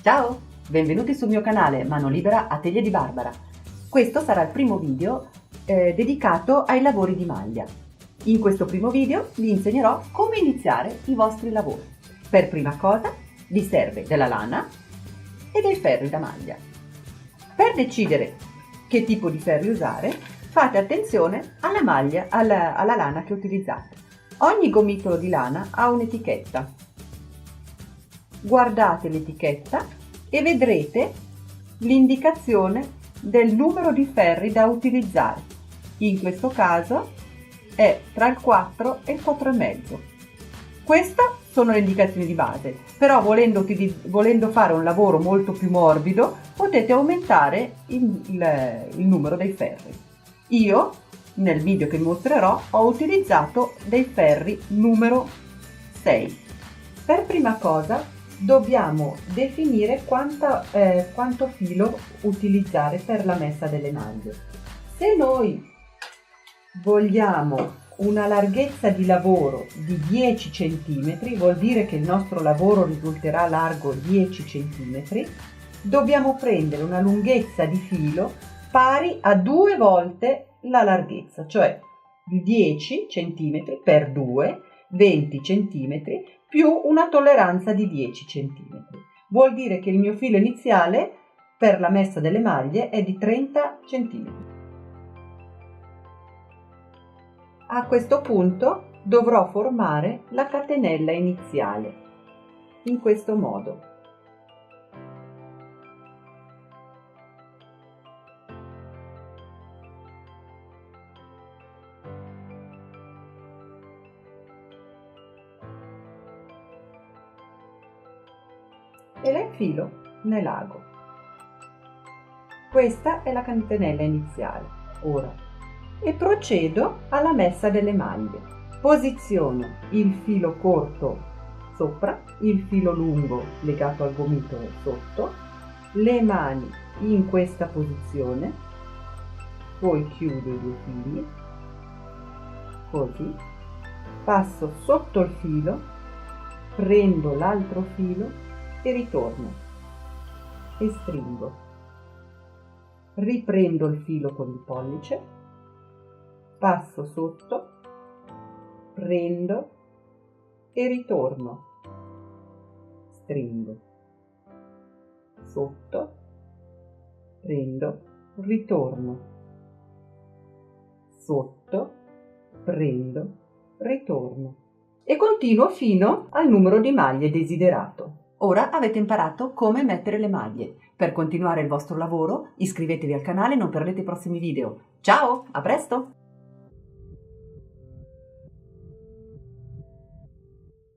Ciao, benvenuti sul mio canale Mano Libera Atelier di Barbara. Questo sarà il primo video dedicato ai lavori di maglia. In questo primo video vi insegnerò come iniziare i vostri lavori. Per prima cosa vi serve della lana e dei ferri da maglia. Per decidere che tipo di ferri usare, fate attenzione alla maglia, alla lana che utilizzate. Ogni gomitolo di lana ha un'etichetta. Guardate l'etichetta e vedrete l'indicazione del numero di ferri da utilizzare. In questo caso è tra il 4 e il 4,5. Queste sono le indicazioni di base, però volendo fare un lavoro molto più morbido potete aumentare il numero dei ferri. Io nel video che mostrerò ho utilizzato dei ferri numero 6. Per prima cosa dobbiamo definire quanto filo utilizzare per la messa delle maglie. Se noi vogliamo una larghezza di lavoro di 10 cm, vuol dire che il nostro lavoro risulterà largo 10 cm, dobbiamo prendere una lunghezza di filo pari a 2 volte la larghezza, cioè 10 cm per 2, 20 cm, più una tolleranza di 10 cm. Vuol dire che il mio filo iniziale per la messa delle maglie è di 30 cm. A questo punto dovrò formare la catenella iniziale, in questo modo. E la infilo nell'ago. Questa è la catenella iniziale. Ora, e procedo alla messa delle maglie. Posiziono il filo corto sopra, il filo lungo legato al gomitolo sotto, le mani in questa posizione, poi chiudo i due fili, così, passo sotto il filo, prendo l'altro filo e ritorno e stringo, riprendo il filo con il pollice, passo sotto, prendo e ritorno, stringo, sotto, prendo, ritorno, sotto, prendo, ritorno e continuo fino al numero di maglie desiderato. Ora avete imparato come mettere le maglie. Per continuare il vostro lavoro iscrivetevi al canale e non perdete i prossimi video. Ciao, a presto!